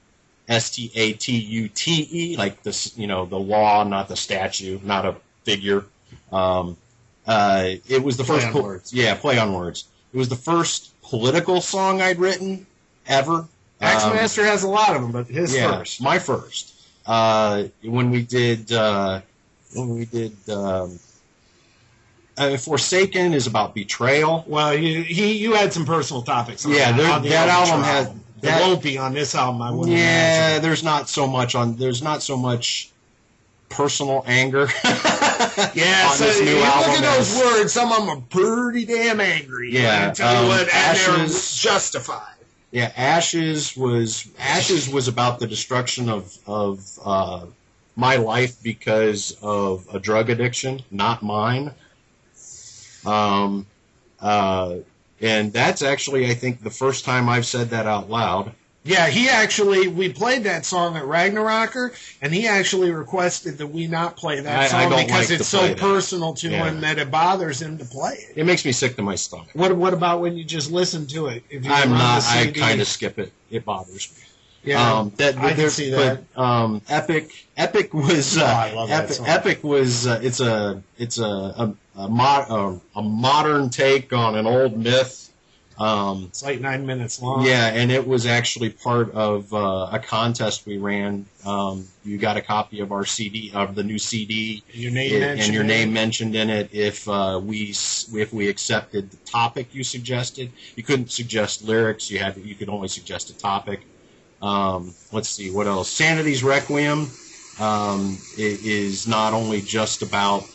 STATUTE, like this, the law, not the statue, not a figure. It was the first play on words. Yeah, play on words. It was the first political song I'd written ever. AXEMASTER has a lot of them, but his first. My first. When we did Forsaken is about betrayal. Well, you had some personal topics on that album has. There won't be on this album, I wouldn't imagine. Yeah, there's not so much personal anger. Yeah, on this new you album. Look at those words, some of them are pretty damn angry. Yeah, I tell you what, and they're justified. Yeah, Ashes was about the destruction of my life because of a drug addiction, not mine. And that's actually, I think, the first time I've said that out loud. Yeah, we played that song at Ragnarocker, and he actually requested that we not play that song because it's so personal to him that it bothers him to play it. It makes me sick to my stomach. What about when you just listen to it? If you I kind of skip it. It bothers me. Yeah, I can see that. But Epic was I love that song. Epic was it's a modern take on an old myth. It's like 9 minutes long. Yeah, and it was actually part of a contest we ran. You got a copy of our CD, of the new CD, your name mentioned in it. If we accepted the topic you suggested, you couldn't suggest lyrics. You could only suggest a topic. Let's see what else. Sanity's Requiem is not only just about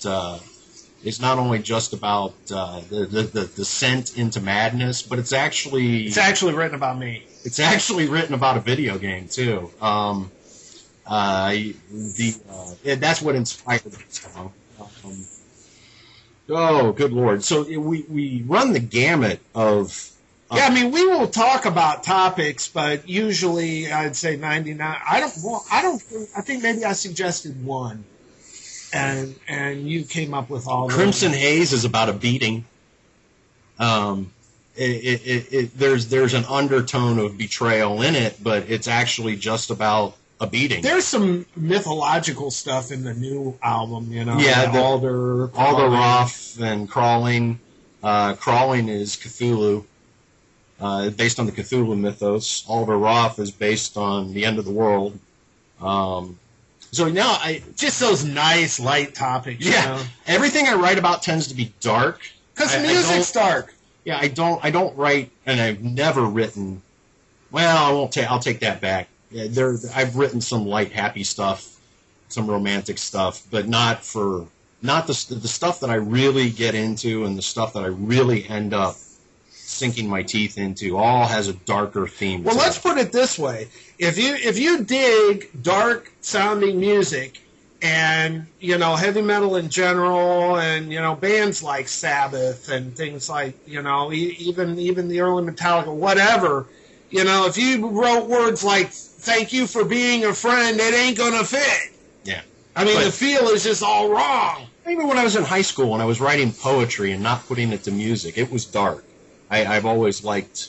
is not only just about the descent into madness, but it's actually written about me. It's actually written about a video game too. That's what inspired the song. Oh, good Lord! So we run the gamut of. Yeah, I mean, we will talk about topics, but usually I'd say 99. I think maybe I suggested one, and you came up with all. Crimson Haze is about a beating. There's an undertone of betrayal in it, but it's actually just about a beating. There's some mythological stuff in the new album, you know. Yeah, Alder Roth and Crawling. Crawling is Cthulhu. Based on the Cthulhu mythos. Alder Roth is based on the end of the world. So now just those nice light topics. Yeah, you know? Everything I write about tends to be dark because music's dark. Yeah, I don't write, and I've never written. Well, I won't. I'll take that back. Yeah, I've written some light, happy stuff, some romantic stuff, but not the stuff that I really get into, and the stuff that I really end up sinking my teeth into all has a darker theme. Well, let's put it this way: if you dig dark sounding music, and heavy metal in general, and bands like Sabbath and things like even the early Metallica, whatever, if you wrote words like "Thank you for being a friend," it ain't gonna fit. Yeah, I mean the feel is just all wrong. Even when I was in high school and I was writing poetry and not putting it to music, it was dark. I've always liked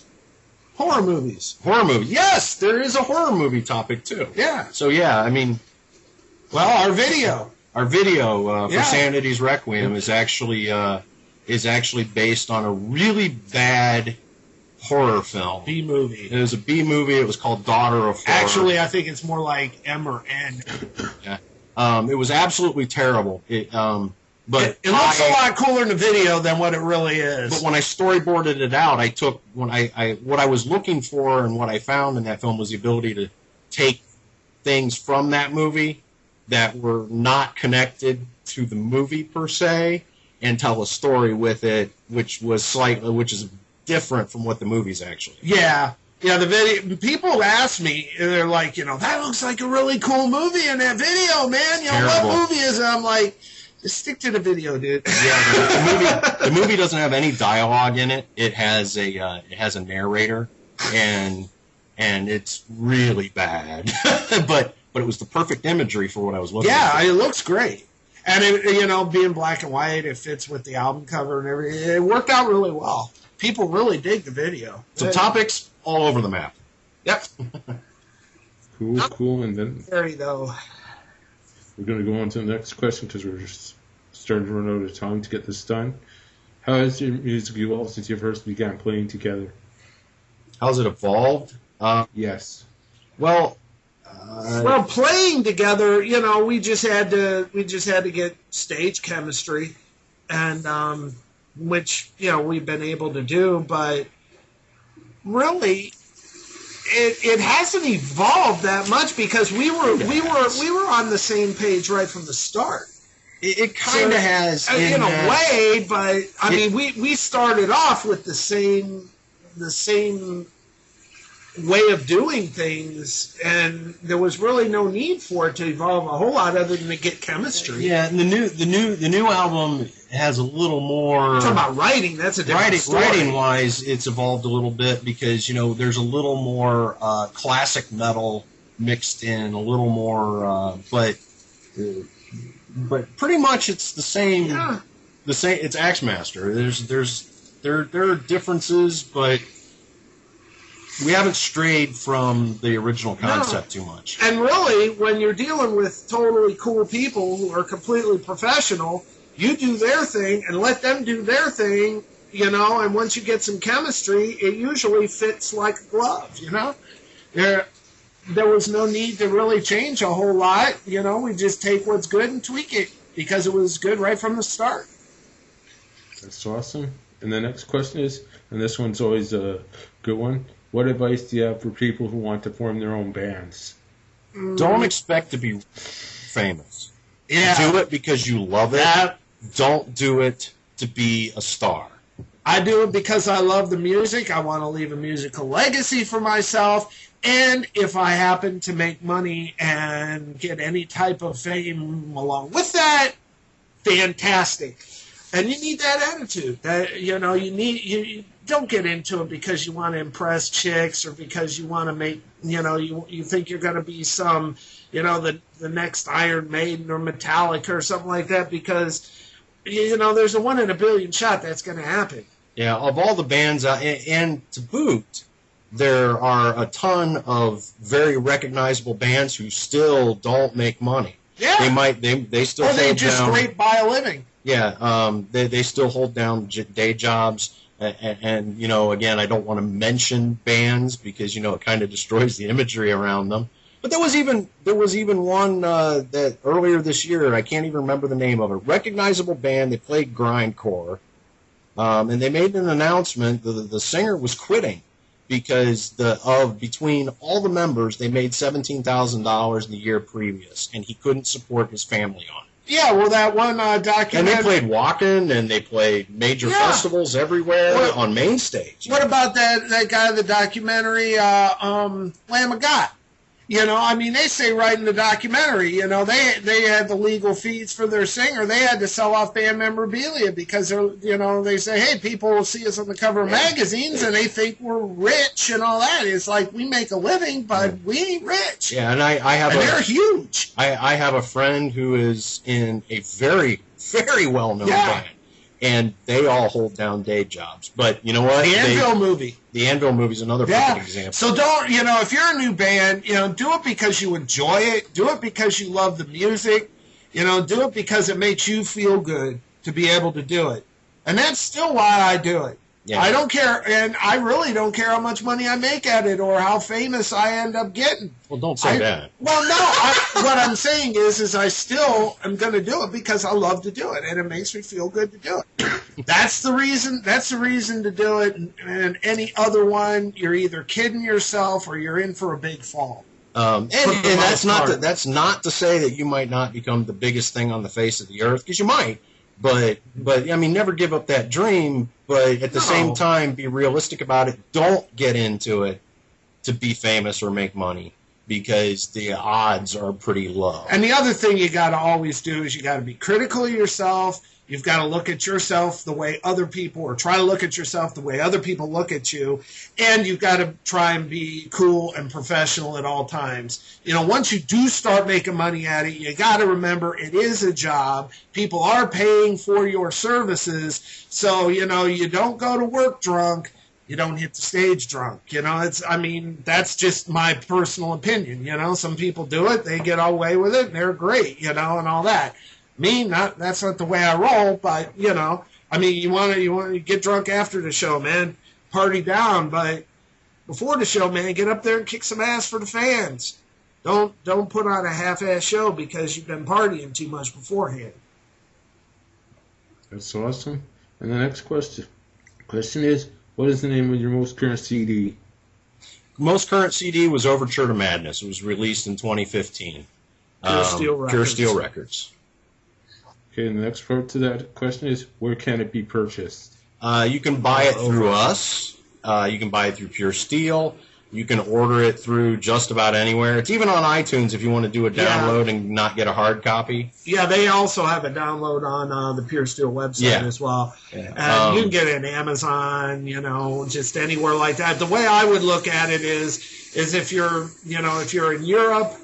horror movies. Horror movies. Yes, there is a horror movie topic too. Yeah. So yeah, I mean, well, our video for Sanity's Requiem is actually based on a really bad horror film. B movie. It was a B movie. It was called Daughter of Horror. Actually, I think it's more like M or N. Yeah. It was absolutely terrible. But it looks a lot cooler in the video than what it really is. But when I storyboarded it out, what I was looking for and what I found in that film was the ability to take things from that movie that were not connected to the movie per se and tell a story with it, which is different from what the movie's actually. Yeah. Yeah, the video. People ask me, they're like, that looks like a really cool movie in that video, man. What movie is it? I'm like, just stick to the video, dude. Yeah, the movie doesn't have any dialogue in it. It has a narrator, and it's really bad. but it was the perfect imagery for what I was looking for. Yeah, it looks great. And being black and white, it fits with the album cover and everything. It worked out really well. People really dig the video. So topics all over the map. Yep. Cool. And then very though. We're going to go on to the next question because we're just starting to run out of time to get this done. How has your music evolved since you first began playing together? How's it evolved? Yes. Well, playing together, we just had to get stage chemistry, and which we've been able to do, but really. It hasn't evolved that much because we were on the same page right from the start. It kind of has in a way, but I mean we started off with the same way of doing things, and there was really no need for it to evolve a whole lot other than to get chemistry. Yeah, and the new album has a little more. Talking about writing, that's a different story. Writing wise, it's evolved a little bit because there's a little more classic metal mixed in, a little more, but pretty much it's the same. Yeah. The same. It's AXEMASTER. There are differences, but we haven't strayed from the original concept too much. And really, when you're dealing with totally cool people who are completely professional, you do their thing and let them do their thing, and once you get some chemistry, it usually fits like a glove, There was no need to really change a whole lot, we just take what's good and tweak it because it was good right from the start. That's awesome. And the next question is, and this one's always a good one, what advice do you have for people who want to form their own bands? Don't expect to be famous. Yeah. Do it because you love it. don't do it to be a star. I do it because I love the music. I want to leave a musical legacy for myself. And if I happen to make money and get any type of fame along with that, fantastic. And you need that attitude. That you don't get into it because you want to impress chicks or because you want to make, you think you're going to be some, the next Iron Maiden or Metallica or something like that, because there's a 1 in a billion shot that's going to happen. Yeah, of all the bands, and to boot, there are a ton of very recognizable bands who still don't make money. Yeah, they still or they hold just down, scrape by a living. Yeah, they still hold down day jobs, and again, I don't want to mention bands because it kind of destroys the imagery around them. But there was even one that earlier this year, I can't even remember the name of it. Recognizable band. They played grindcore, and they made an announcement. The singer was quitting because between all the members, they made $17,000 in the year previous, and he couldn't support his family on it. Yeah, well, that one documentary. And they played Walkin', and they played major festivals everywhere on main stage. What about that guy in the documentary, Lamb of God? They say right in the documentary, they had the legal fees for their singer. They had to sell off band memorabilia because they say, hey, people will see us on the cover of magazines and they think we're rich and all that. It's like we make a living, but we ain't rich. Yeah, and they're huge. I have a friend who is in a very, very well-known band, and they all hold down day jobs. But you know what? The Anvil movie. The Anvil movie is another perfect example. So don't, if you're a new band, do it because you enjoy it. Do it because you love the music. Do it because it makes you feel good to be able to do it. And that's still why I do it. Yeah. I don't care, and I really don't care how much money I make at it or how famous I end up getting. Well, don't say that. Well, no. What I'm saying is I still am going to do it because I love to do it, and it makes me feel good to do it. That's the reason. That's the reason to do it. And any other one, you're either kidding yourself or you're in for a big fall. And that's not to say that you might not become the biggest thing on the face of the earth, because you might. But never give up that dream. But at the same time, be realistic about it. Don't get into it to be famous or make money, because the odds are pretty low. And the other thing you got to always do is you got to be critical of yourself. You've got to look at yourself the way other people, or try to look at yourself the way other people look at you. And you've got to try and be cool and professional at all times. Once you do start making money at it, you got to remember it is a job. People are paying for your services. So, you don't go to work drunk. You don't hit the stage drunk. That's just my personal opinion. Some people do it. They get away with it. And they're great, and all that. Me, that's not the way I roll, but, you want to get drunk after the show, man. Party down, but before the show, man, get up there and kick some ass for the fans. Don't put on a half-ass show because you've been partying too much beforehand. That's awesome. And the next question is, what is the name of your most current CD? Most current CD was Overture to Madness. It was released in 2015. Pure Steel Records. Okay, and the next part to that question is, where can it be purchased? You can buy it through us. You can buy it through Pure Steel. You can order it through just about anywhere. It's even on iTunes if you want to do a download and not get a hard copy. Yeah, they also have a download on the Pure Steel website as well. Yeah. You can get it on Amazon, just anywhere like that. The way I would look at it is if you're in Europe,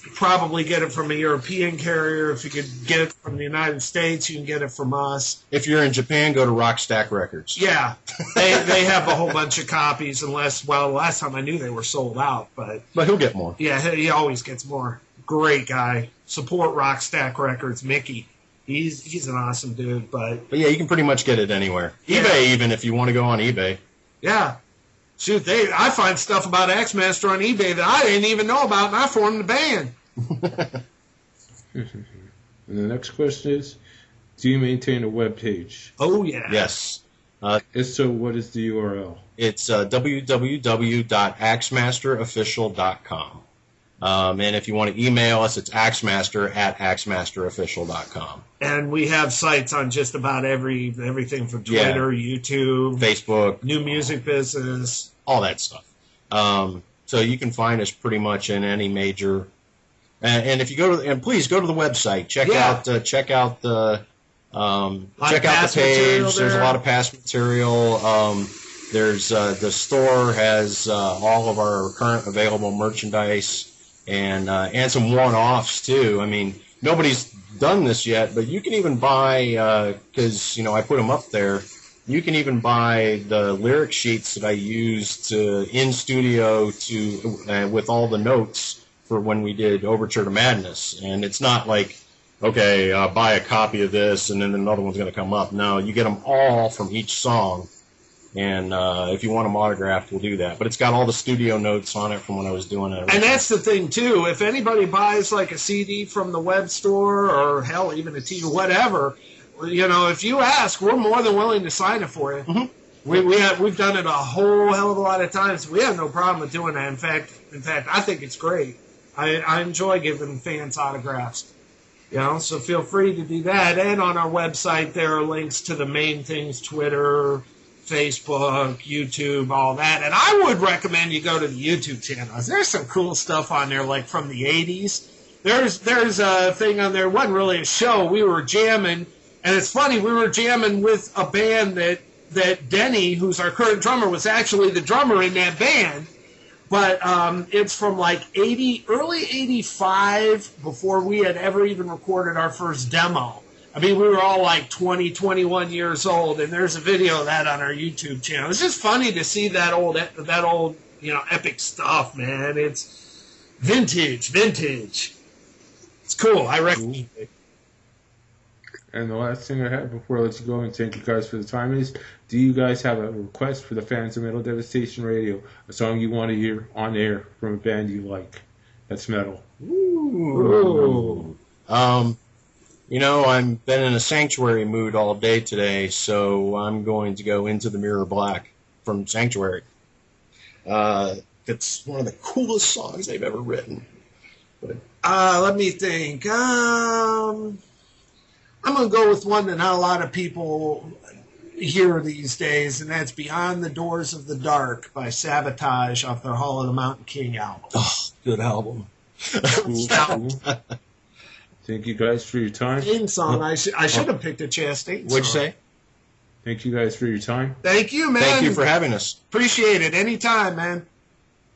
you probably get it from a European carrier. If you could get it from the United States, you can get it from us. If you're in Japan, go to Rockstack Records. Yeah, they have a whole bunch of copies. Last time I knew they were sold out, but he'll get more. Yeah, he always gets more. Great guy. Support Rockstack Records, Mickey. He's an awesome dude. But yeah, you can pretty much get it anywhere. Yeah. eBay, even if you want to go on eBay. Yeah. Shoot, I find stuff about AXEMASTER on eBay that I didn't even know about, and I formed the band. And the next question is, do you maintain a web page? Oh, yeah. Yes. If so, what is the URL? It's www.axemasterofficial.com. And if you want to email us, it's axemaster@axemasterofficial.com. And we have sites on just about everything from Twitter, YouTube, Facebook, New Music Business, all that stuff. So you can find us pretty much in any major. And if you go to, and please go to the website, check out the page. There's a lot of past material. There's the store has all of our current available merchandise and some one-offs too. I mean, nobody's done this yet, but you can even buy, because I put them up there. You can even buy the lyric sheets that I used in studio with all the notes for when we did Overture to Madness. And it's not like, okay, buy a copy of this and then another one's going to come up. No, you get them all from each song. And if you want them autographed, we'll do that. But it's got all the studio notes on it from when I was doing it. And that's the thing, too. If anybody buys like a CD from the web store or, hell, even a TV, whatever, if you ask, we're more than willing to sign it for you. Mm-hmm. We've done it a whole hell of a lot of times. We have no problem with doing that. In fact, I think it's great. I enjoy giving fans autographs. So feel free to do that. And on our website, there are links to the main things, Twitter, Facebook, YouTube, all that. And I would recommend you go to the YouTube channels. There's some cool stuff on there, like from the 80s. There's a thing on there. It wasn't really a show. We were jamming. And it's funny, we were jamming with a band that Denny, who's our current drummer, was actually the drummer in that band. But it's from like early 85, before we had ever even recorded our first demo. I mean, we were all like 20, 21 years old, and there's a video of that on our YouTube channel. It's just funny to see that old, epic stuff, man. It's vintage. It's cool. I recommend it. And the last thing I have before I let you go and thank you guys for the time is, do you guys have a request for the fans of Metal Devastation Radio? A song you want to hear on air from a band you like that's metal? Ooh. I've been in a Sanctuary mood all day today, so I'm going to go Into the Mirror Black from Sanctuary. It's one of the coolest songs they've ever written. But, let me think. I'm going to go with one that not a lot of people hear these days, and that's Beyond the Doors of the Dark by Sabotage off their Hall of the Mountain King album. Oh, good album. Cool. Thank you guys for your time. Theme song. I should have picked a Chastain song. What'd you say? Thank you guys for your time. Thank you, man. Thank you for having us. Appreciate it. Anytime, man.